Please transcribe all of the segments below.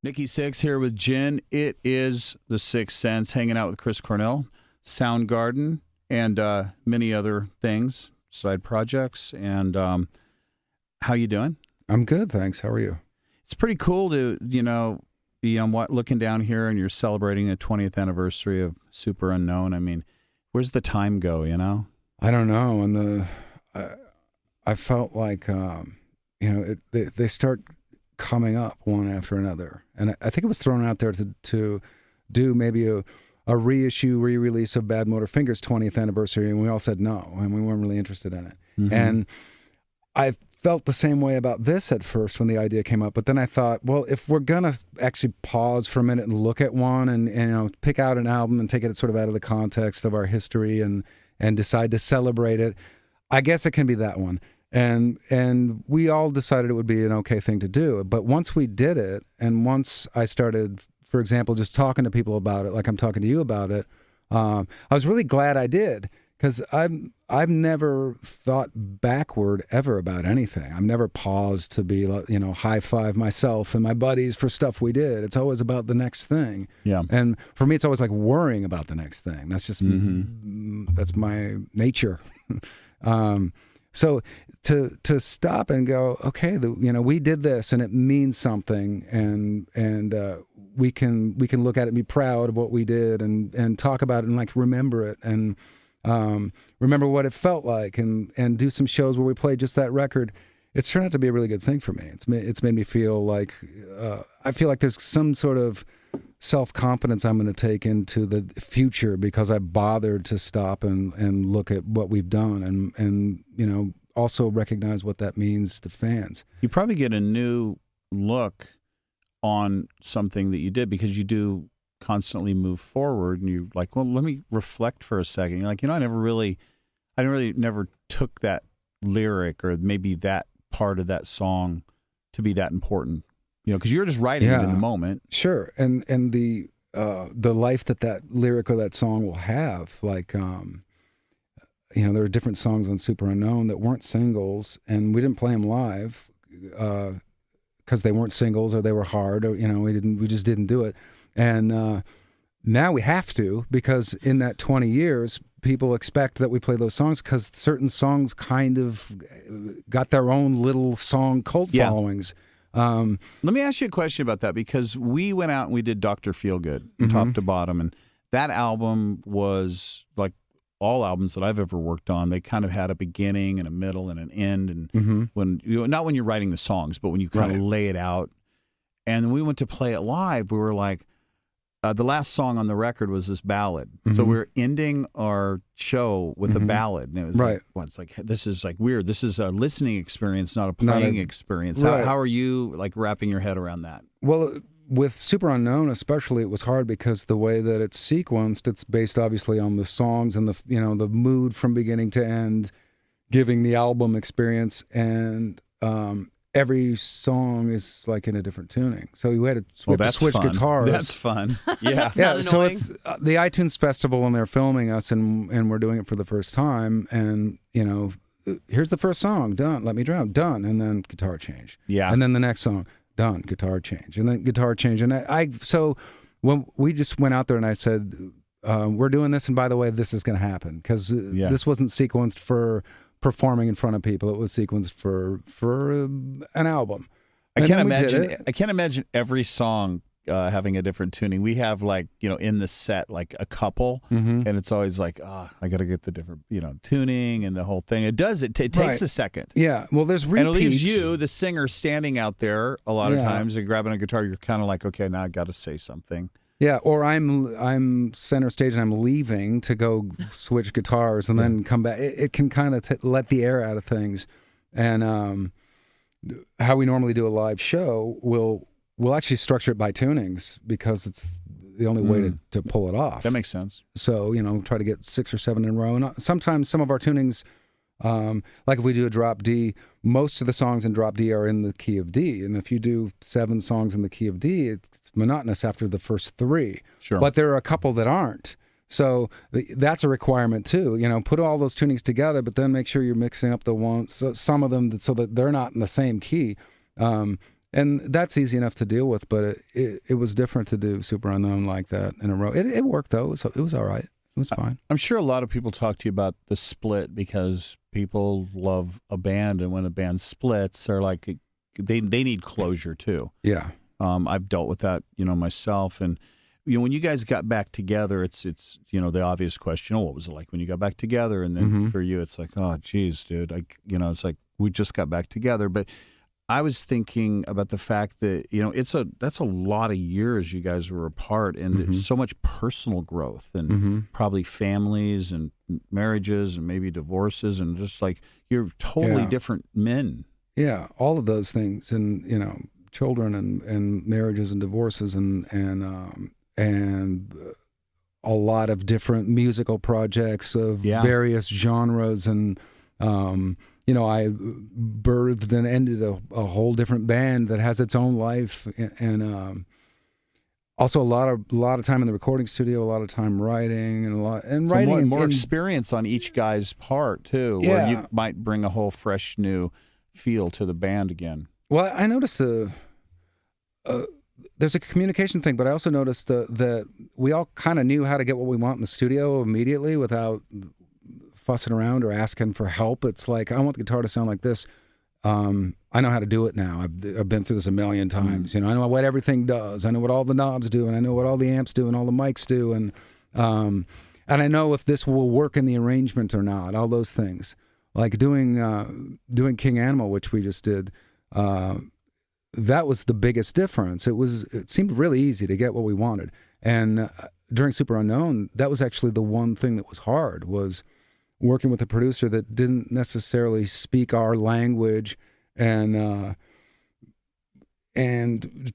Nikki Sixx here with Jen. It is the Sixth Sense, hanging out with Chris Cornell, Soundgarden, and many other things, side projects. And how you doing? I'm good, thanks. How are you? It's pretty cool to, be looking down here and you're celebrating the 20th anniversary of Super Unknown. I mean, where's the time go, I don't know. And I felt like, they start coming up one after another. And I think it was thrown out there to do maybe a reissue, re-release of Bad Motor Finger's 20th anniversary, and we all said no, and we weren't really interested in it. Mm-hmm. And I felt the same way about this at first when the idea came up, but then I thought, well, if we're gonna actually pause for a minute and look at one and pick out an album and take it sort of out of the context of our history and decide to celebrate it, I guess it can be that one. And we all decided it would be an okay thing to do. But once we did it, and once I started, for example, just talking to people about it, like I'm talking to you about it, I was really glad I did, because I've never thought backward ever about anything. I've never paused to be, high five myself and my buddies for stuff we did. It's always about the next thing. Yeah. And for me, it's always like worrying about the next thing. That's just that's my nature. So to stop and go, okay, we did this and it means something, and we can look at it and be proud of what we did and talk about it and remember it and remember what it felt like and do some shows where we played just that record. It's turned out to be a really good thing for me. It's made me feel like I feel like there's some sort of self-confidence I'm going to take into the future because I bothered to stop and look at what we've done and also recognize what that means to fans. You probably get a new look on something that you did because you do constantly move forward, and you're like, well, let me reflect for a second. You're like, I never took that lyric or maybe that part of that song to be that important. Because you're just writing it in the moment. Sure, and the life that lyric or that song will have, there were different songs on Super Unknown that weren't singles, and we didn't play them live because they weren't singles or they were hard, or we just didn't do it. And now we have to, because in that 20 years, people expect that we play those songs because certain songs kind of got their own little song cult followings. Let me ask you a question about that, because we went out and we did Dr. Feelgood top to bottom, and that album was like all albums that I've ever worked on. They kind of had a beginning and a middle and an end, and not when you're writing the songs, but when you kind of lay it out. And when we went to play it live, we were like, the last song on the record was this ballad. So we were ending our show with a ballad. And it was this is like weird. This is a listening experience, not a playing experience. How are you wrapping your head around that? Well, with Super Unknown especially, it was hard because the way that it's sequenced, it's based obviously on the songs and the mood from beginning to end, giving the album experience, and every song is in a different tuning. So we had to switch guitars. That's fun. Yeah. So it's the iTunes Festival, and they're filming us, and we're doing it for the first time. And, here's the first song, done, Let Me Drown, done. And then guitar change. Yeah. And then the next song, done, guitar change. And then guitar change. And so when we just went out there and I said, we're doing this, and by the way, this is going to happen. Because this wasn't sequenced for performing in front of people. It was sequenced for an album. I can't imagine every song having a different tuning. We have in the set a couple, and it's always I got to get the different tuning and the whole thing. It takes a second. Yeah. Well, there's repeats. And it leaves you, the singer, standing out there a lot of times. You're grabbing a guitar. You're kind of like, okay, now I got to say something. Yeah, or I'm center stage and I'm leaving to go switch guitars and then come back. It can kind of let the air out of things. And how we normally do a live show, we'll actually structure it by tunings because it's the only way to pull it off. That makes sense. So, try to get 6 or 7 in a row. And sometimes some of our tunings, like if we do a drop D, most of the songs in drop D are in the key of D. And if you do 7 songs in the key of D, it's monotonous after the first 3. Sure. But there are a couple that aren't. So that's a requirement too. Put all those tunings together, but then make sure you're mixing up the ones, some of them, so that they're not in the same key. And that's easy enough to deal with, but it was different to do Super Unknown like that in a row. It worked, though. It was all right. It was fine. I'm sure a lot of people talk to you about the split because people love a band, and when a band splits, they're like, they need closure, too. Yeah. I've dealt with that, myself. And, when you guys got back together, it's the obvious question, what was it like when you got back together? And then for you, it's like, oh, geez, dude. It's like we just got back together. But I was thinking about the fact that, that's a lot of years you guys were apart, and so much personal growth, and probably families and marriages and maybe divorces, and just like you're totally different men. Yeah, all of those things, and children and marriages and divorces and a lot of different musical projects of various genres, and I birthed and ended a whole different band that has its own life, and also a lot of time in the recording studio, a lot of time writing, and writing more experience on each guy's part too, where you might bring a whole fresh new feel to the band again. Well, I noticed there's a communication thing, but I also noticed that we all kind of knew how to get what we want in the studio immediately without fussing around or asking for help. It's like, I want the guitar to sound like this. I know how to do it now. I've been through this a million times. I know what everything does. I know what all the knobs do, and I know what all the amps do and all the mics do, and I know if this will work in the arrangement or not. All those things, like doing King Animal, which we just did. That was the biggest difference. It seemed really easy to get what we wanted, and during Super Unknown, that was actually the one thing that was hard, was working with a producer that didn't necessarily speak our language, and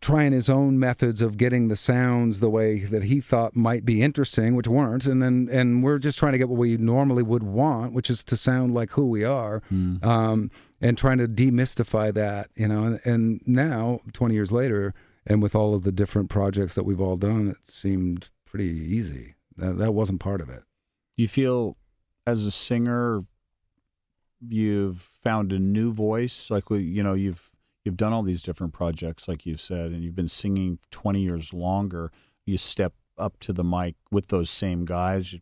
trying his own methods of getting the sounds the way that he thought might be interesting, which weren't, and we're just trying to get what we normally would want, which is to sound like who we are, and trying to demystify that, and now 20 years later, and with all of the different projects that we've all done, it seemed pretty easy. That wasn't part of it. You feel, as a singer, you've found a new voice, like you've done all these different projects, like you said, and you've been singing 20 years longer. You step up to the mic with those same guys.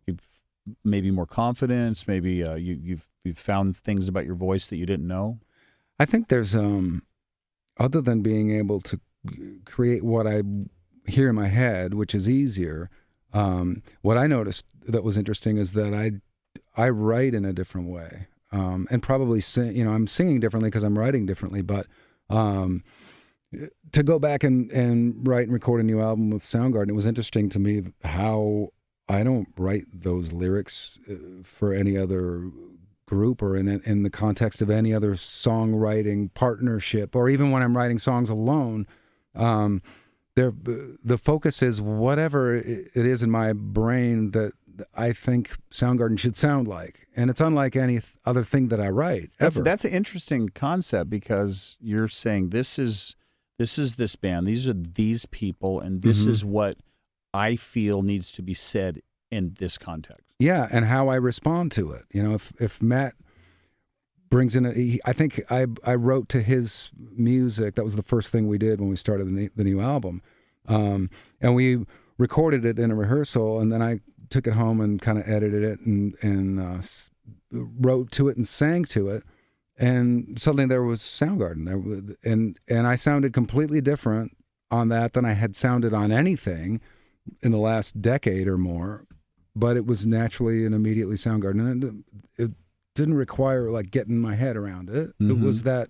You've maybe more confidence. Maybe you've found things about your voice that you didn't know. I think there's other than being able to create what I hear in my head, which is easier. What I noticed that was interesting is that I write in a different way, and probably sing. I'm singing differently because I'm writing differently. But to go back and write and record a new album with Soundgarden, it was interesting to me how I don't write those lyrics for any other group or in the context of any other songwriting partnership, or even when I'm writing songs alone. The focus is whatever it is in my brain that I think Soundgarden should sound like, and it's unlike any other thing that I write ever. That's an interesting concept, because you're saying this is this band, these are these people, and this is what I feel needs to be said in this context. Yeah, and how I respond to it. If Matt brings in I think I wrote to his music. That was the first thing we did when we started the new album, and we recorded it in a rehearsal, and then I took it home and kind of edited it and wrote to it and sang to it, and suddenly there was Soundgarden there, and I sounded completely different on that than I had sounded on anything in the last decade or more, but it was naturally and immediately Soundgarden, and it didn't require like getting my head around it. It was that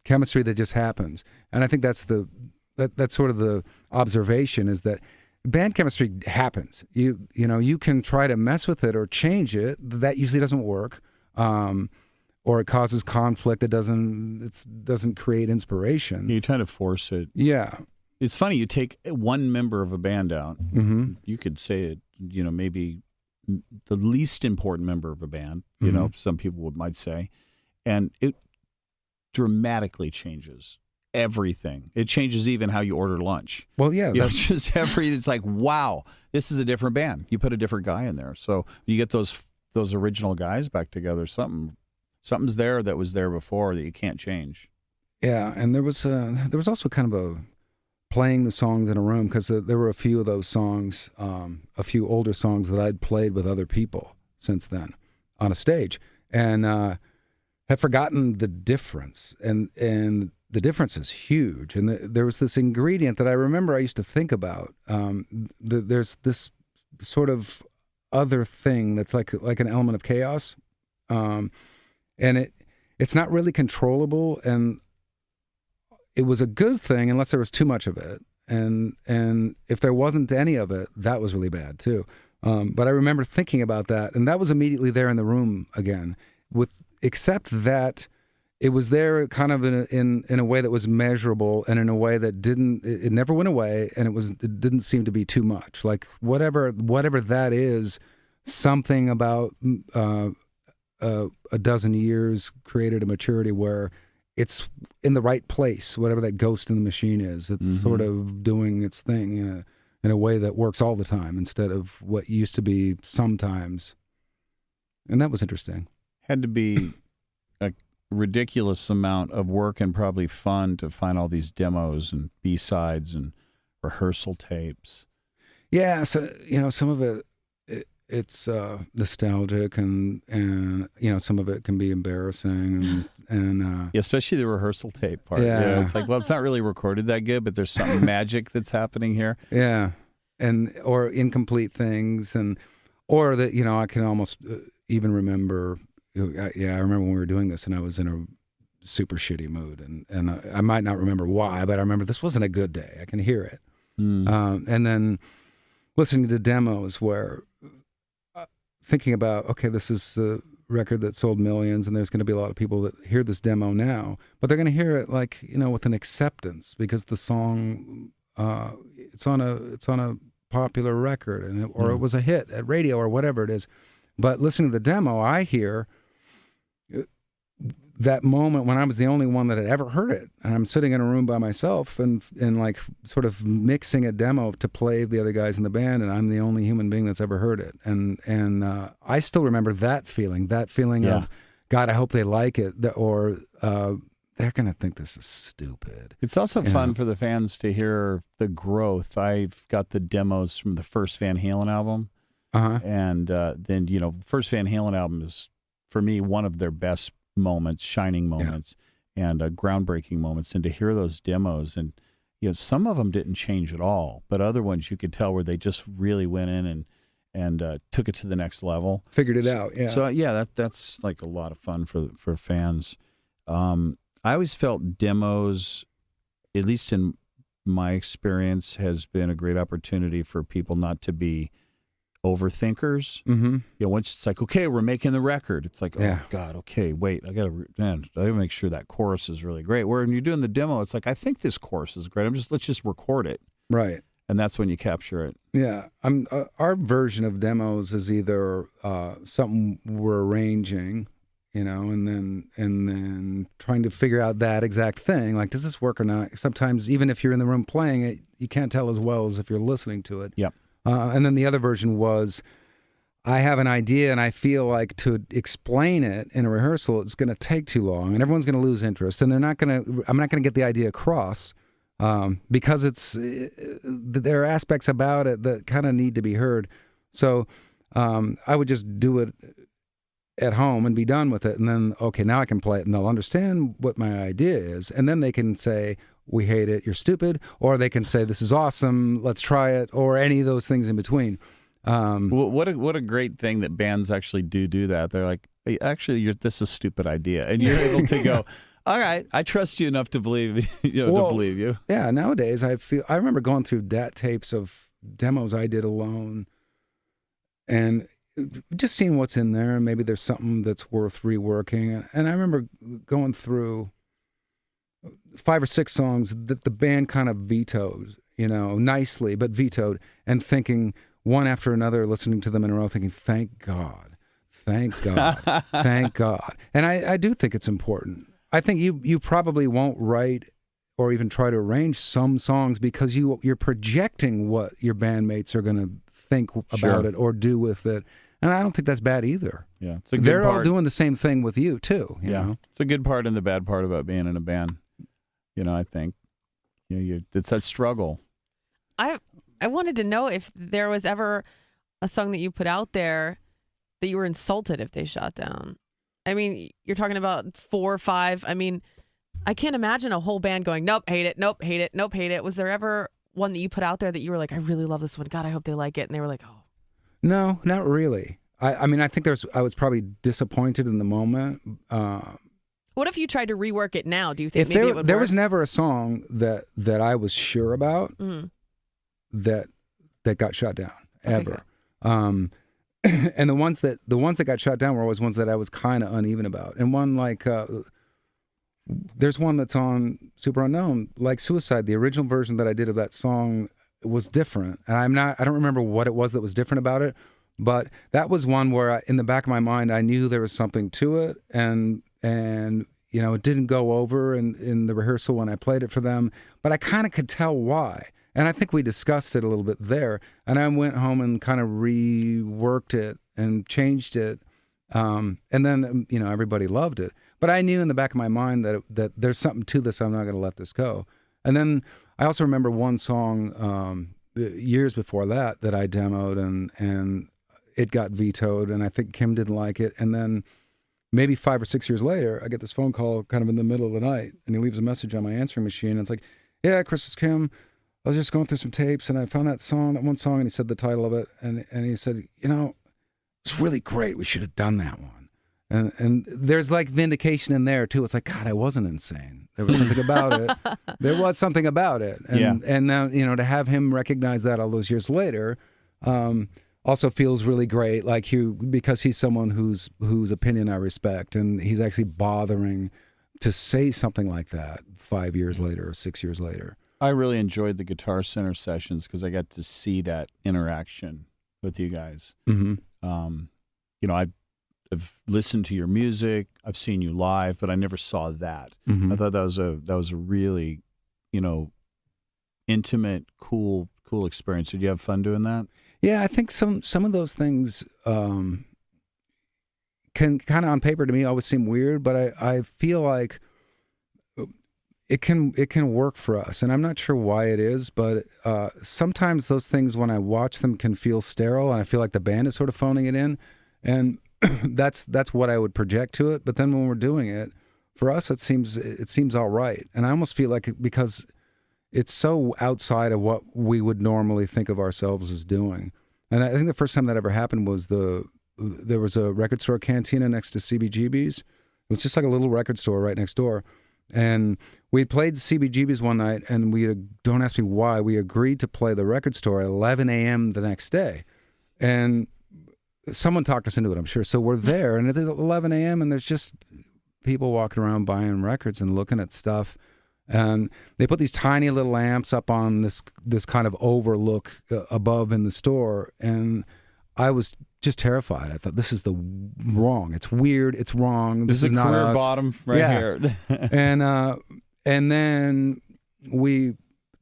chemistry that just happens, and I think that's sort of the observation, is that band chemistry happens. You can try to mess with it or change it. That usually doesn't work, or it causes conflict. It doesn't create inspiration. You try to force it. Yeah, it's funny. You take one member of a band out. You could say it. Maybe the least important member of a band. Some people might say, and it dramatically changes everything. It changes even how you order lunch. Well, yeah. Just it's like, wow, this is a different band. You put a different guy in there. So you get those original guys back together. Something's there that was there before that you can't change. Yeah, and there was also kind of a playing the songs in a room, because there were a few of those songs, a few older songs that I'd played with other people since then on a stage, and have forgotten the difference, and the difference is huge. And there was this ingredient that I remember I used to think about. There's this sort of other thing that's like an element of chaos, and it's not really controllable, and it was a good thing unless there was too much of it, and if there wasn't any of it, that was really bad too. But I remember thinking about that, and that was immediately there in the room again, except that it was there kind of in a way that was measurable, and in a way that it never went away, and it didn't seem to be too much. Like whatever that is, something about a dozen years created a maturity where it's in the right place, whatever that ghost in the machine is. It's sort of doing its thing in a way that works all the time instead of what used to be sometimes. And that was interesting. Had to be a ridiculous amount of work and probably fun to find all these demos and B-sides and rehearsal tapes. Yeah, so some of it's nostalgic, and some of it can be embarrassing, and yeah, especially the rehearsal tape part. Yeah, it's like, well, it's not really recorded that good, but there's something magic that's happening here. Yeah, or incomplete things, or that I can almost even remember. I remember when we were doing this, and I was in a super shitty mood, and I might not remember why, but I remember this wasn't a good day. I can hear it, and then listening to demos where. Thinking about, okay, this is the record that sold millions, and there's going to be a lot of people that hear this demo now, but they're going to hear it with an acceptance, because the song it's on a popular record, or it was a hit at radio or whatever it is. But listening to the demo, I hear that moment when I was the only one that had ever heard it, and I'm sitting in a room by myself and like sort of mixing a demo to play the other guys in the band, and I'm the only human being that's ever heard it, and I still remember that feeling of, God, I hope they like it, or they're gonna think this is stupid. It's also fun for the fans to hear the growth. I've got the demos from the first Van Halen album, and then first Van Halen album is for me one of their best moments, shining moments, and groundbreaking moments. And to hear those demos, and some of them didn't change at all, but other ones you could tell where they just really went in and took it to the next level, figured it out. Yeah. So that's like a lot of fun for fans. I always felt demos, at least in my experience, has been a great opportunity for people not to be overthinkers. Once it's like, okay, we're making the record, it's like, oh God, okay, wait, I gotta make sure that chorus is really great. Where when you're doing the demo, it's like, I think this chorus is great, let's just record it, right? And that's when you capture it. Yeah, our version of demos is either something we're arranging, and then trying to figure out that exact thing, like, does this work or not? Sometimes even if you're in the room playing it, you can't tell as well as if you're listening to it. Yep. And then the other version was, I have an idea and I feel like to explain it in a rehearsal, it's going to take too long and everyone's going to lose interest, and I'm not going to get the idea across, because there are aspects about it that kind of need to be heard. So I would just do it at home and be done with it. And then, okay, now I can play it and they'll understand what my idea is. And then they can say, we hate it, you're stupid. Or they can say, this is awesome, let's try it. Or any of those things in between. What a great thing that bands actually do that. They're like, hey, actually, this is a stupid idea. And you're able to go, all right, I trust you enough to believe to believe you. Yeah, nowadays I remember going through DAT tapes of demos I did alone and just seeing what's in there, and maybe there's something that's worth reworking. And I remember going through 5 or 6 songs that the band kind of vetoed, nicely, but vetoed, and thinking one after another, listening to them in a row, thinking, thank God, thank God. And I do think it's important. I think you probably won't write or even try to arrange some songs because you're projecting what your bandmates are going to think about it or do with it. And I don't think that's bad either. Yeah, they're all doing the same thing with you too. You know? It's a good part and the bad part about being in a band. I think it's that struggle. I wanted to know if there was ever a song that you put out there that you were insulted if they shot down. I mean, you're talking about 4 or 5. I mean, I can't imagine a whole band going, nope, hate it, nope, hate it, nope, hate it. Was there ever one that you put out there that you were like, I really love this one. God, I hope they like it. And they were like, oh. No, not really. I mean, I think I was probably disappointed in the moment. What if you tried to rework it now? Do you think if maybe it would there work? was never a song that I was sure about that got shot down ever. Okay. And the ones that got shot down were always ones that I was kind of uneven about. And one like there's one that's on Super Unknown, like Suicide. The original version that I did of that song was different, and I don't remember what it was that was different about it. But that was one where, in the back of my mind, I knew there was something to it, and it didn't go over in the rehearsal when I played it for them. But I kind of could tell why. And I think we discussed it a little bit there. And I went home and kind of reworked it and changed it. And then, everybody loved it. But I knew in the back of my mind that there's something to this. I'm not going to let this go. And then I also remember one song years before that I demoed and it got vetoed. And I think Kim didn't like it. And then maybe 5 or 6 years later, I get this phone call kind of in the middle of the night. And he leaves a message on my answering machine. And it's like, yeah, Chris, it's Kim. I was just going through some tapes and I found that one song, and he said the title of it, and he said, it's really great. We should have done that one. And there's like vindication in there too. It's like, God, I wasn't insane. There was something about it. There was something about it. And now, to have him recognize that all those years later, also feels really great. Like because he's someone whose opinion I respect, and he's actually bothering to say something like that 5 years later or 6 years later. I really enjoyed the Guitar Center sessions because I got to see that interaction with you guys. Mm-hmm. I've listened to your music, I've seen you live, but I never saw that. Mm-hmm. I thought that was a really, intimate, cool experience. Did you have fun doing that? Yeah, I think some of those things can kind of on paper to me always seem weird, but I feel like it can work for us, and I'm not sure why it is, but sometimes those things when I watch them can feel sterile, and I feel like the band is sort of phoning it in, and that's what I would project to it. But then when we're doing it, for us, it seems all right, and I almost feel like because it's so outside of what we would normally think of ourselves as doing. And I think the first time that ever happened was there was a record store cantina next to CBGB's. It was just like a little record store right next door. And we played CBGB's one night, and don't ask me why, we agreed to play the record store at 11 a.m. the next day. And someone talked us into it, I'm sure. So we're there, and it's 11 a.m., and there's just people walking around buying records and looking at stuff. And they put these tiny little amps up on this kind of overlook above in the store, and I was just terrified. I thought, this is wrong. It's weird. It's wrong. This is not us. Bottom here. And then we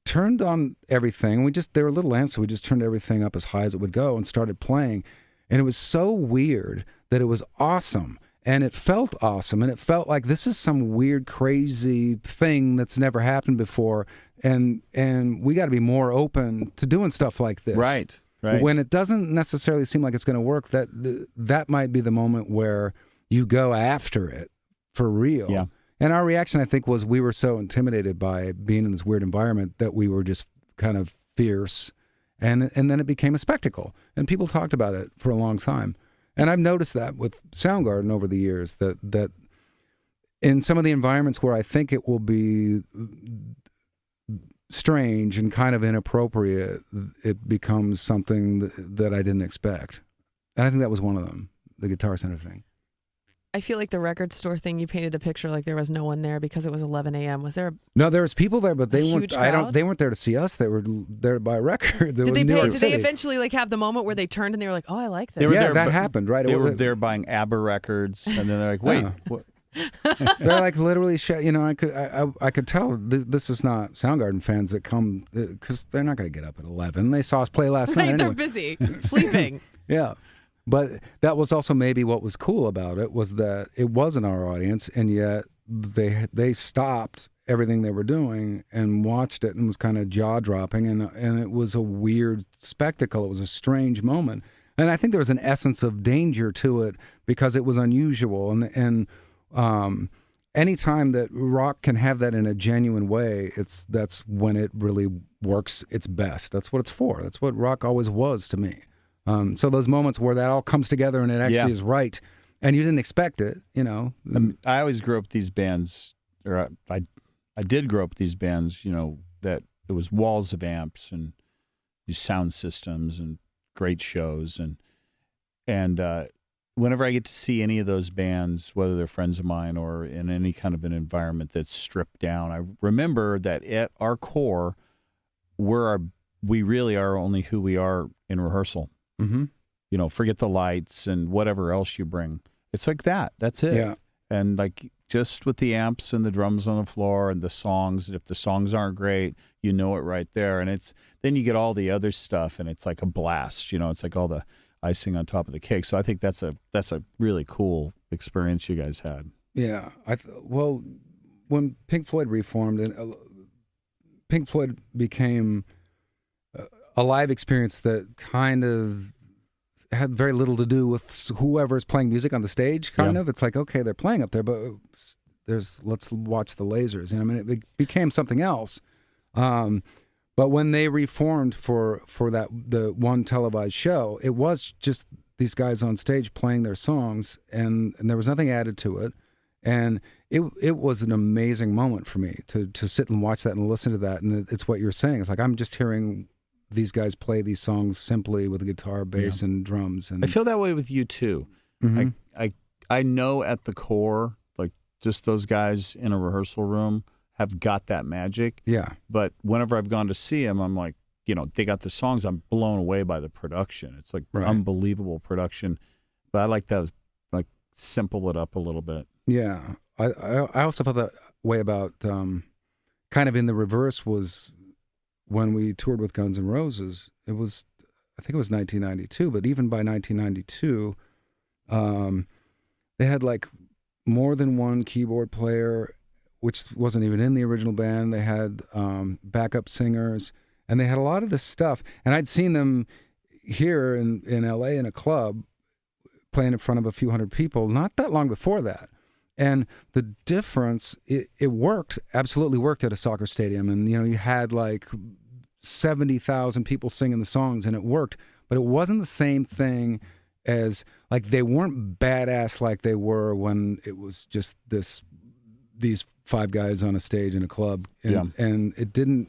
turned on everything. They were little amps, so we just turned everything up as high as it would go and started playing. And it was so weird that it was awesome. And it felt awesome. And it felt like this is some weird, crazy thing that's never happened before. And we got to be more open to doing stuff like this. Right. When it doesn't necessarily seem like it's going to work, that might be the moment where you go after it for real. Yeah. And our reaction, I think, was we were so intimidated by being in this weird environment that we were just kind of fierce. And then it became a spectacle. And people talked about it for a long time. And I've noticed that with Soundgarden over the years, that in some of the environments where I think it will be strange and kind of inappropriate, it becomes something that I didn't expect. And I think that was one of them, the Guitar Center thing. I feel like the record store thing, you painted a picture like there was no one there because it was 11 a.m. Was there No, there was people there, but they weren't. Crowd? They weren't there to see us. They were there to buy records. Did they eventually have the moment where they turned and they were like, "Oh, I like this"? That happened, right? They were there buying ABBA records, and then they're like, "Wait, what?" They're like literally, I could tell this is not Soundgarden fans that come because they're not going to get up at 11. They saw us play last night. Anyway. They're busy sleeping. Yeah. But that was also maybe what was cool about it was that it wasn't our audience, and yet they stopped everything they were doing and watched it and was kind of jaw-dropping, and it was a weird spectacle. It was a strange moment. And I think there was an essence of danger to it because it was unusual. And anytime that rock can have that in a genuine way, that's when it really works its best. That's what it's for. That's what rock always was to me. So those moments where that all comes together and it actually is right, and you didn't expect it, you know. I always grew up with these bands, or I did grow up with these bands, you know, that it was walls of amps and these sound systems and great shows, and whenever I get to see any of those bands, whether they're friends of mine or in any kind of an environment that's stripped down, I remember that at our core, we really are only who we are in rehearsal. Mm-hmm. You know, forget the lights and whatever else you bring. It's like that. That's it. Yeah. And like just with the amps and the drums on the floor and the songs, and if the songs aren't great, you know it right there. And then you get all the other stuff, and it's like a blast. You know, it's like all the icing on top of the cake. So I think that's a really cool experience you guys had. Yeah. Well, when Pink Floyd reformed, and Pink Floyd became a live experience that kind of had very little to do with whoever's playing music on the stage, kind of. It's like, okay, they're playing up there, but let's watch the lasers. You know, I mean, it became something else. But when they reformed for the one televised show, it was just these guys on stage playing their songs, and there was nothing added to it. And it was an amazing moment for me to sit and watch that and listen to that. And it's what you're saying. It's like I'm just hearing these guys play these songs simply with a guitar, bass, and drums. And I feel that way with you too. Mm-hmm. I know at the core, like just those guys in a rehearsal room have got that magic. Yeah. But whenever I've gone to see them, I'm like, you know, they got the songs. I'm blown away by the production. It's like unbelievable production. But I like that, like simple it up a little bit. Yeah. I also felt that way about kind of in the reverse was when we toured with Guns N' Roses. I think it was 1992, but even by 1992, they had like more than one keyboard player, which wasn't even in the original band. They had backup singers, and they had a lot of this stuff. And I'd seen them here in LA in a club playing in front of a few hundred people not that long before that. And the difference, it worked, absolutely worked at a soccer stadium. And, you know, you had like 70,000 people singing the songs, and it worked. But it wasn't the same thing as, like, they weren't badass like they were when it was just these five guys on a stage in a club. And it didn't,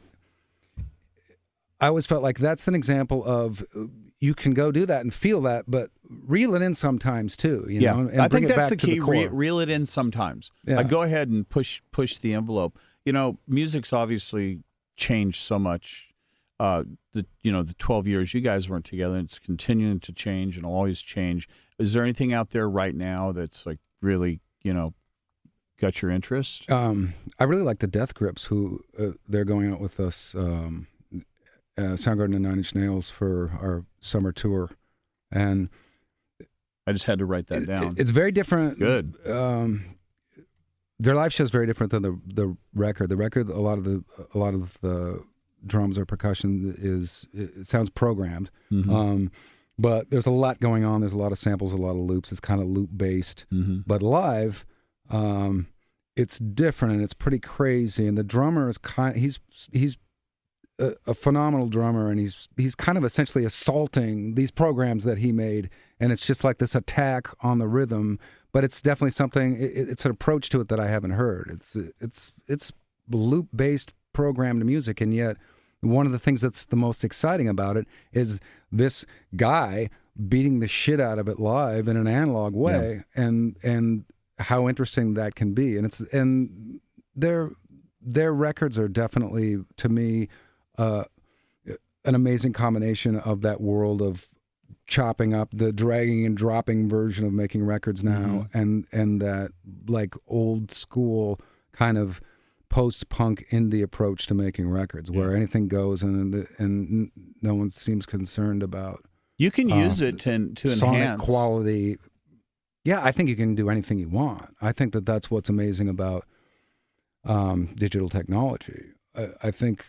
I always felt like that's an example of you can go do that and feel that, but reel it in sometimes too. You know, and I bring think it that's back the key. to the core. Reel it in sometimes. Yeah. Like, go ahead and push the envelope. You know, music's obviously changed so much. The 12 years you guys weren't together, it's continuing to change and always change. Is there anything out there right now that's like really, you know, got your interest? I really like the Death Grips, who they're going out with us, Soundgarden and 9 Inch Nails for our summer tour, and I just had to write that down. It's very different. Good. Their live show is very different than the record. The record, a lot of the drums or percussion it sounds programmed. Mm-hmm. But there's a lot going on. There's a lot of samples, a lot of loops. It's kind of loop based. Mm-hmm. But live, it's different and it's pretty crazy. And the drummer is he's a phenomenal drummer, and he's kind of essentially assaulting these programs that he made. And it's just like this attack on the rhythm. But it's definitely something. It's an approach to it that I haven't heard. It's loop based programmed music, and yet one of the things that's the most exciting about it is this guy beating the shit out of it live in an analog way, and how interesting that can be. And their records are definitely, to me, an amazing combination of that world of chopping up, the dragging and dropping version of making records now, and that like old school kind of post-punk indie approach to making records, where anything goes and no one seems concerned about. You can use it to sonic enhance quality. Yeah, I think you can do anything you want. I think that's what's amazing about digital technology. I think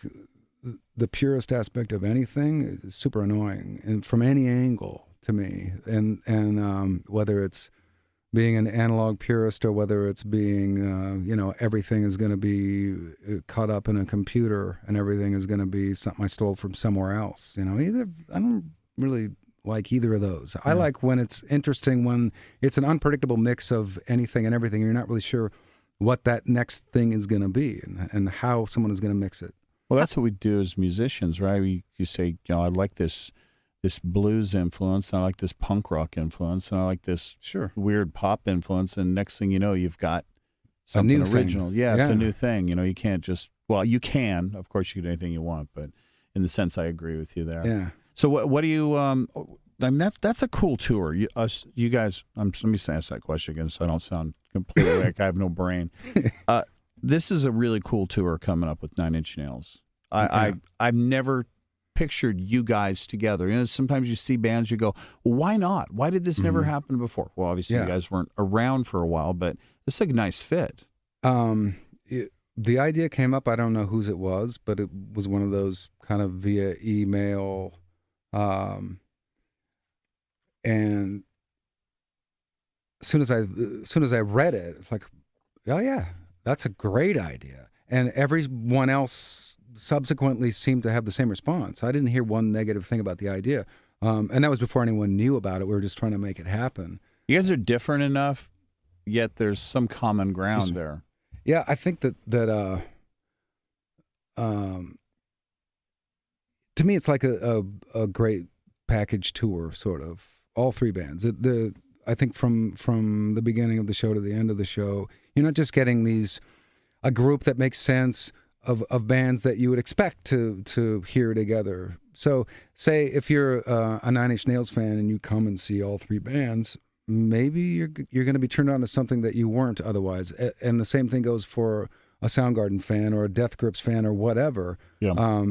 the purest aspect of anything is super annoying, and from any angle to me. And whether it's being an analog purist or whether it's being, everything is going to be caught up in a computer and everything is going to be something I stole from somewhere else. I don't really like either of those. I like when it's interesting, when it's an unpredictable mix of anything and everything. You're not really sure what that next thing is going to be and how someone is going to mix it. Well, that's what we do as musicians, right? You say, I like this blues influence, and I like this punk rock influence, and I like this weird pop influence, and next thing you know, you've got something original. Thing. Yeah, it's a new thing. You can't just, you can, of course, you can do anything you want, but in the sense, I agree with you there. Yeah. So what do you, that's a cool tour. You guys, let me ask that question again so I don't sound completely like I have no brain. This is a really cool tour coming up with Nine Inch Nails. I've never pictured you guys together. Sometimes you see bands, you go, well, why not? Why did this never happen before? Well, obviously you guys weren't around for a while, but it's a nice fit. The idea came up, I don't know whose it was, but it was one of those kind of via email. And as soon as I read it, it's like, oh yeah, that's a great idea. And everyone else subsequently seemed to have the same response. I didn't hear one negative thing about the idea. And that was before anyone knew about it. We were just trying to make it happen. You guys are different enough, yet there's some common ground there. Yeah, I think that to me, it's like a great package tour, sort of. All three bands. I think from the beginning of the show to the end of the show, you're not just getting a group that makes sense of bands that you would expect to hear together. So, say if you're a Nine Inch Nails fan and you come and see all three bands, maybe you're going to be turned on to something that you weren't otherwise. And the same thing goes for a Soundgarden fan or a Death Grips fan or whatever. Yeah.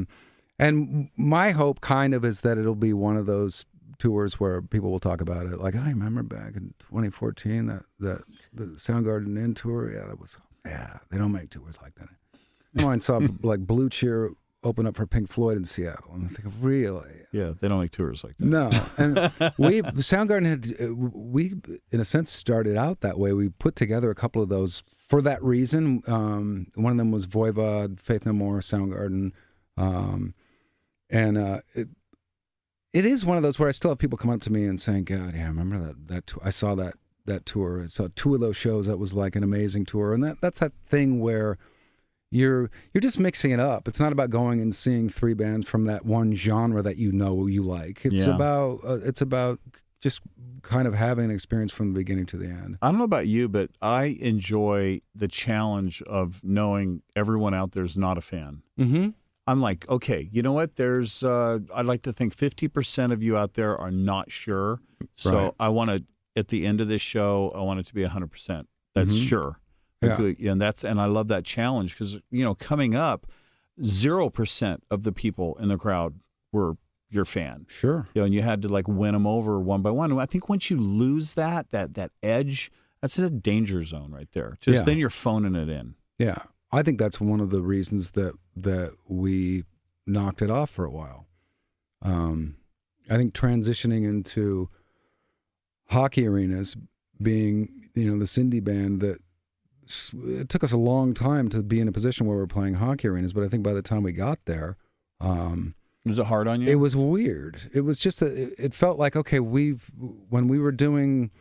And my hope kind of is that it'll be one of those tours where people will talk about it. Like, I remember back in 2014, that the Soundgarden In tour. They don't make tours like that. I saw like Blue Cheer open up for Pink Floyd in Seattle, and I think, really? Yeah, they don't make tours like that. No, and Soundgarden we in a sense started out that way. We put together a couple of those for that reason. One of them was Voivod, Faith No More, Soundgarden, and it is one of those where I still have people come up to me and saying, "God, yeah, I remember that tour. I saw that tour. I saw two of those shows. That was like an amazing tour." And that's that thing where you're just mixing it up. It's not about going and seeing three bands from that one genre that you like. It's about just kind of having an experience from the beginning to the end. I don't know about you, but I enjoy the challenge of knowing everyone out there's not a fan. Mm-hmm. I'm like, okay, you know what? There's I'd like to think 50% of you out there are not sure. So right. I want to, at the end of this show, I want it to be 100%. That's sure. Yeah. And I love that challenge because, coming up, 0% of the people in the crowd were your fan. Sure. And you had to win them over one by one. And I think once you lose that edge, that's a danger zone right there. Then you're phoning it in. Yeah. I think that's one of the reasons that we knocked it off for a while. I think transitioning into hockey arenas, being the Cindy band, that it took us a long time to be in a position where we're playing hockey arenas. But I think by the time we got there, was it hard on you? It was weird. It was just it felt like, okay, when we were doing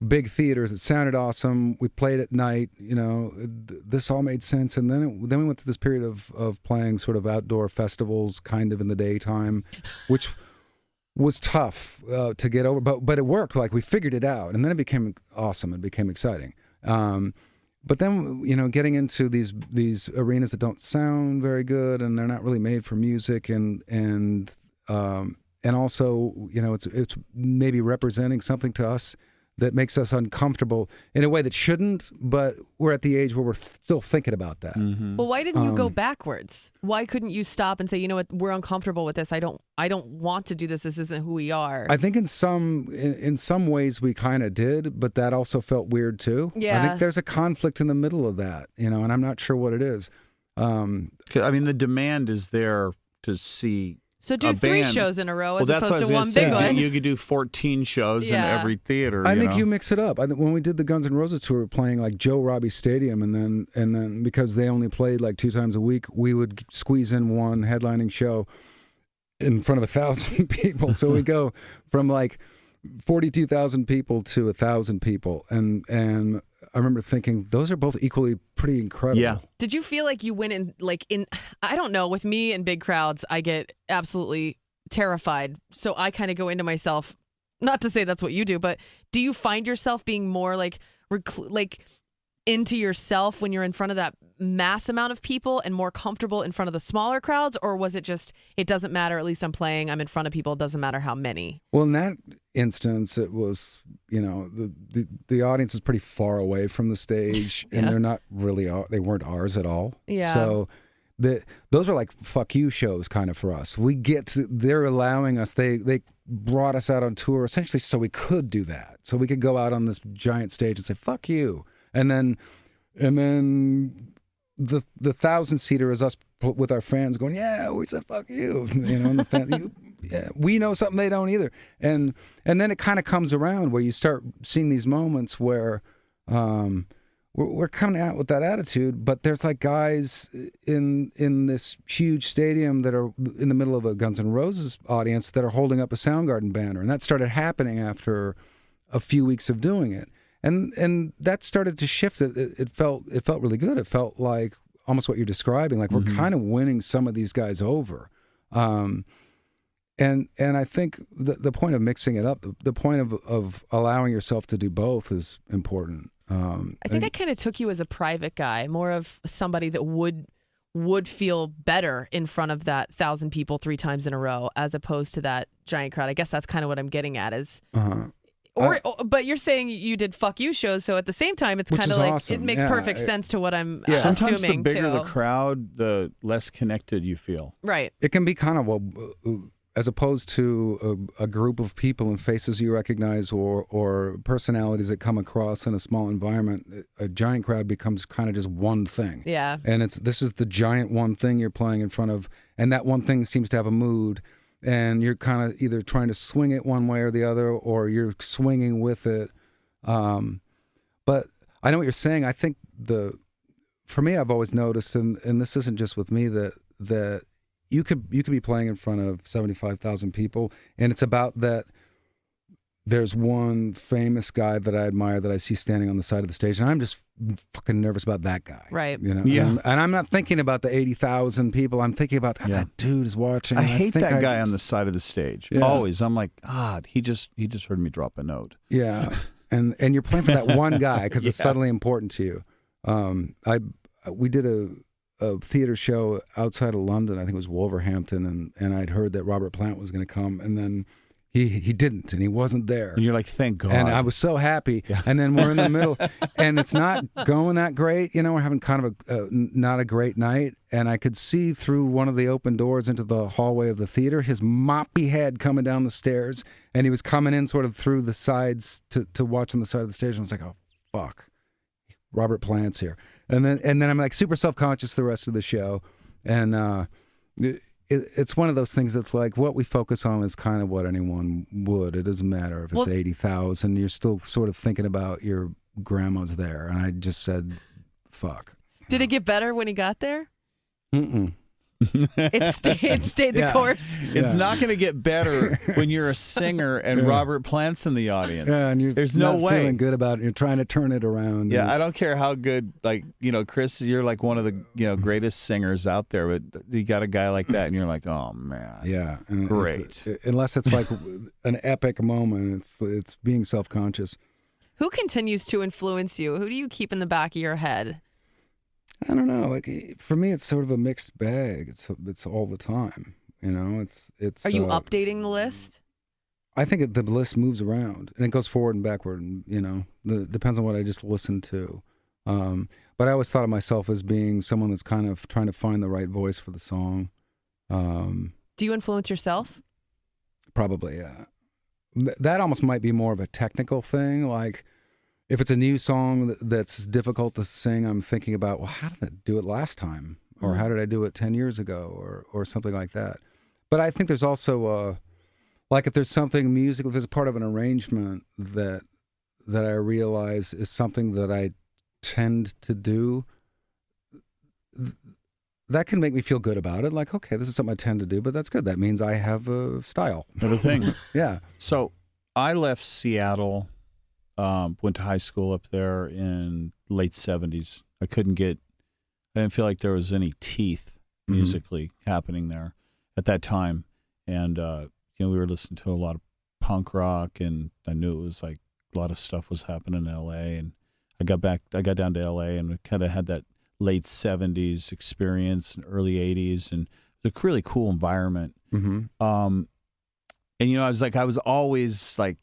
big theaters, it sounded awesome. We played at night, this all made sense. And then we went through this period of playing sort of outdoor festivals kind of in the daytime, which was tough to get over, but it worked. We figured it out, and then it became awesome. It became exciting. But then, getting into these arenas that don't sound very good, and they're not really made for music, and also, it's maybe representing something to us that makes us uncomfortable in a way that shouldn't, but we're at the age where we're still thinking about that. Mm-hmm. Well, why didn't you go backwards? Why couldn't you stop and say, you know what, we're uncomfortable with this. I don't want to do this. This isn't who we are. I think in some ways we kind of did, but that also felt weird too. Yeah. I think there's a conflict in the middle of that, and I'm not sure what it is. I mean, the demand is there to see. So do 3 band. shows in a row as Well, that's what I opposed was to gonna one say. big one. You could do 14 shows in Yeah. every theater. I think you mix it up. When we did the Guns N' Roses tour, we were playing like Joe Robbie Stadium, and then because they only played like 2 times a week, we would squeeze in one headlining show in front of 1,000 people. So we go from like 42,000 people to 1,000 people, and I remember thinking those are both equally pretty incredible. Yeah. Did you feel like you went in I don't know, with me and big crowds, I get absolutely terrified. So I kind of go into myself, not to say that's what you do, but do you find yourself being more like into yourself when you're in front of that mass amount of people and more comfortable in front of the smaller crowds? Or was it just, it doesn't matter, at least I'm playing, I'm in front of people, it doesn't matter how many? Well, in that instance, it was, the audience is pretty far away from the stage, and they're not really, they weren't ours at all. Yeah. So those are like fuck you shows kind of for us. They're allowing us, they brought us out on tour essentially so we could do that. So we could go out on this giant stage and say, fuck you. And then the 1,000-seater is us with our fans going, yeah, we said fuck you, and the fans, we know something they don't either. And then it kind of comes around where you start seeing these moments where we're coming out with that attitude, but there's like guys in this huge stadium that are in the middle of a Guns N' Roses audience that are holding up a Soundgarden banner, and that started happening after a few weeks of doing it. And that started to shift. It felt really good. It felt like almost what you're describing. Like we're kind of winning some of these guys over. And I think the point of mixing it up, the point of allowing yourself to do both is important. I think I kind of took you as a private guy, more of somebody that would feel better in front of that 1,000 people 3 times in a row, as opposed to that giant crowd. I guess that's kind of what I'm getting at is. But you're saying you did fuck you shows, so at the same time, it's kind of like awesome. It makes perfect sense to what I'm Sometimes assuming. the bigger too. the crowd, the less connected you feel. Right. It can be kind of as opposed to a group of people and faces you recognize or personalities that come across in a small environment. A giant crowd becomes kind of just one thing. Yeah. And this is the giant one thing you're playing in front of, and that one thing seems to have a mood. And you're kind of either trying to swing it one way or the other, or you're swinging with it. But I know what you're saying. I think for me, I've always noticed, and this isn't just with me, that you could be playing in front of 75,000 people, and it's about that. There's one famous guy that I admire that I see standing on the side of the stage, and I'm just fucking nervous about that guy. Right. And I'm not thinking about the 80,000 people. I'm thinking about that dude is watching. I hate that guy on the side of the stage. Yeah. Always. I'm like, God, he just heard me drop a note. Yeah. and you're playing for that one guy because it's suddenly important to you. We did a theater show outside of London. I think it was Wolverhampton, and I'd heard that Robert Plant was going to come, and then he didn't, and he wasn't there. And you're like, thank God. And I was so happy. Yeah. And then we're in the middle, and it's not going that great. We're having kind of not a great night. And I could see through one of the open doors into the hallway of the theater, his moppy head coming down the stairs, and he was coming in sort of through the sides to watch on the side of the stage. And I was like, oh, fuck. Robert Plant's here. And then I'm like super self-conscious the rest of the show. And it's one of those things that's like what we focus on is kind of what anyone would. It doesn't matter if it's 80,000. You're still sort of thinking about your grandma's there. And I just said, fuck. Did it get better when he got there? Mm-mm. It stayed the course. It's not going to get better when you're a singer and Robert Plant's in the audience. Yeah, and there's not no way feeling good about it. You're trying to turn it around. Yeah, I don't care how good, Chris, you're like one of the greatest singers out there, but you got a guy like that, and you're like, oh man, yeah, and great. Unless it's like an epic moment, it's being self-conscious. Who continues to influence you? Who do you keep in the back of your head? I don't know. Like for me, it's sort of a mixed bag. It's all the time. It's. Are you updating the list? I think the list moves around and it goes forward and backward. And, depends on what I just listened to. But I always thought of myself as being someone that's kind of trying to find the right voice for the song. Do you influence yourself? Probably, yeah. That almost might be more of a technical thing. Like, if it's a new song that's difficult to sing, I'm thinking about, well, how did I do it last time? Or how did I do it 10 years ago? Or something like that. But I think there's also, like if there's something musical, if there's a part of an arrangement that I realize is something that I tend to do, that can make me feel good about it. Like, okay, this is something I tend to do, but that's good. That means I have a style. Another thing. Yeah. So I left Seattle, went to high school up there in late 70s. I didn't feel like there was any teeth musically happening there at that time. And, we were listening to a lot of punk rock, and I knew it was like a lot of stuff was happening in L.A. And I got down to L.A. and we kind of had that late 70s experience and early 80s, and it was a really cool environment. And, I was always like,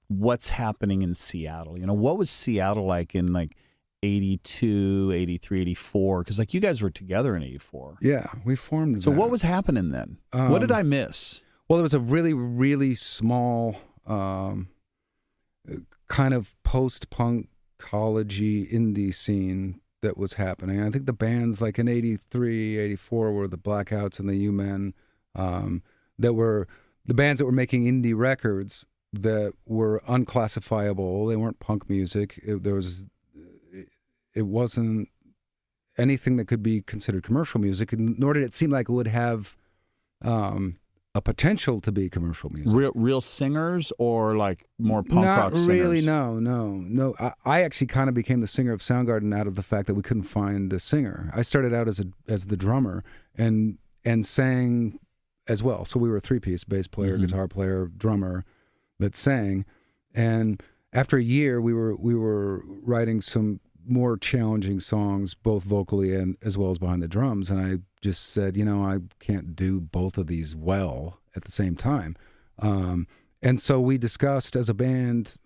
what's happening in Seattle? What was Seattle like in like 82, 83, 84? Because like you guys were together in 84. Yeah, we formed. So what was happening then? What did I miss? Well, there was a really, really small kind of post-punk college-y indie scene that was happening. I think the bands like in 83, 84 were the Blackouts and the U-Men, that were the bands that were making indie records that were unclassifiable. They weren't punk music. It wasn't anything that could be considered commercial music, nor did it seem like it would have a potential to be commercial music. Real singers or like more punk rock singers? Not really, no. I actually kind of became the singer of Soundgarden out of the fact that we couldn't find a singer. I started out as the drummer and sang as well. So we were a three-piece, bass player, guitar player, drummer that sang. And after a year, we were writing some more challenging songs, both vocally and as well as behind the drums. And I just said, I can't do both of these well at the same time. And so we discussed as a band,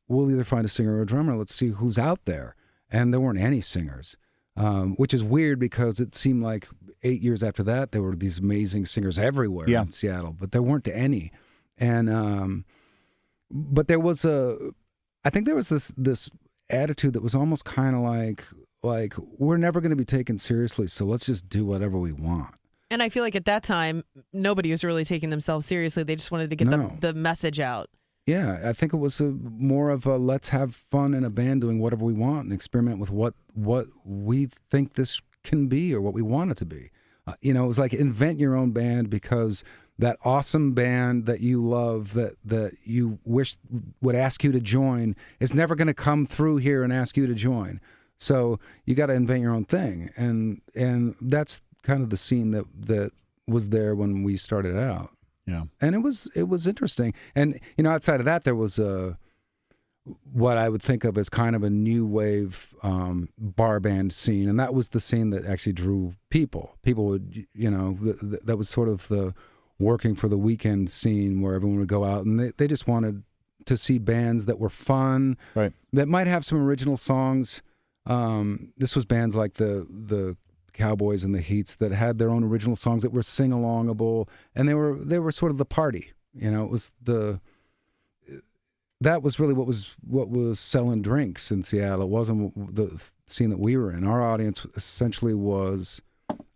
we'll either find a singer or a drummer. Let's see who's out there. And there weren't any singers, which is weird because it seemed like 8 years after that, there were these amazing singers everywhere in Seattle, but there weren't any. And, but there was I think there was this attitude that was almost kind of like we're never going to be taken seriously, so let's just do whatever we want. And I feel like at that time, nobody was really taking themselves seriously. They just wanted to get the message out. Yeah, I think it was more of a let's have fun in a band doing whatever we want and experiment with what we think this can be or what we want it to be. It was like invent your own band, because that awesome band that you love, that you wish would ask you to join, is never going to come through here and ask you to join. So you got to invent your own thing, and that's kind of the scene that was there when we started out. Yeah, and it was interesting. And outside of that, there was what I would think of as kind of a new wave bar band scene, and that was the scene that actually drew people. People would, that was sort of the working for the weekend scene where everyone would go out and they just wanted to see bands that were fun, right, that might have some original songs. This was bands like the Cowboys and the Heats that had their own original songs that were sing-alongable, and they were sort of the party. It was that was really what was selling drinks in Seattle. It wasn't the scene that we were in. Our audience essentially was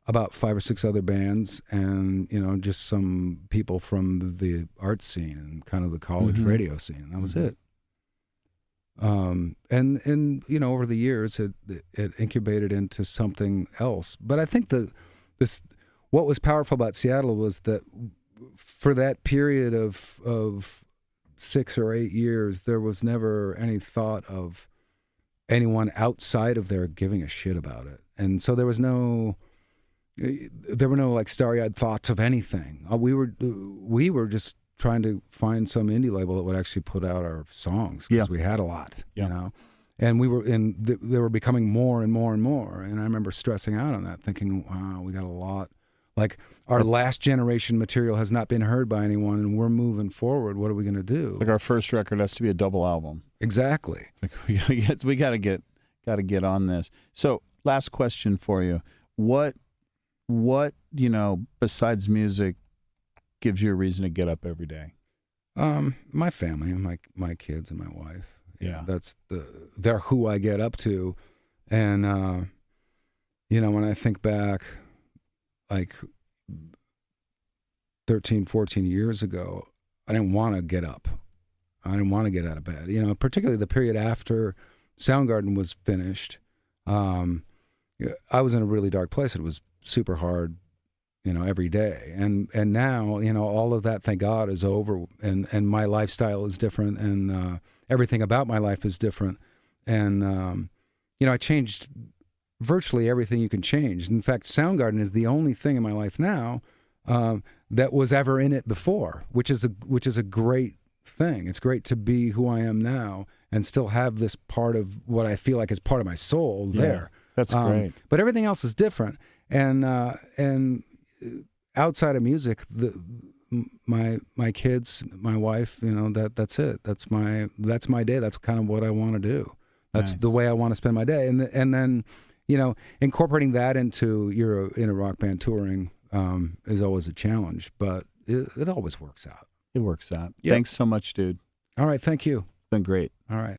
about 5 or 6 other bands, and just some people from the art scene and kind of the college radio scene. That was it. And over the years it incubated into something else. But I think what was powerful about Seattle was that for that period of 6 or 8 years, there was never any thought of anyone outside of there giving a shit about it. And so there were no like starry-eyed thoughts of anything. We were just trying to find some indie label that would actually put out our songs, because we had a lot, and they were becoming more and more and more. And I remember stressing out on that, thinking, wow, we got a Like our last generation material has not been heard by anyone, and we're moving forward. What are we going to do? It's like our first record has to be a double album. Exactly. It's like we got to get on this. So, last question for you: What besides music gives you a reason to get up every day? My family and my kids and my wife. Yeah. They're who I get up to, and when I think back, like 13, 14 years ago, I didn't want to get up. I didn't want to get out of bed. Particularly the period after Soundgarden was finished. I was in a really dark place. It was super hard, every day. And now, all of that, thank God, is over. And my lifestyle is different, and everything about my life is different. And, I changed virtually everything you can change. In fact, Soundgarden is the only thing in my life now that was ever in it before, which is a great thing. It's great to be who I am now and still have this part of what I feel like is part of my soul there. That's great. But everything else is different. And outside of music, my kids, my wife, that's it. That's my day. That's kind of what I want to do. That's the way I want to spend my day. And then, incorporating that into in a rock band touring is always a challenge, but it always works out. It works out. Yep. Thanks so much, dude. All right. Thank you. It's been great. All right.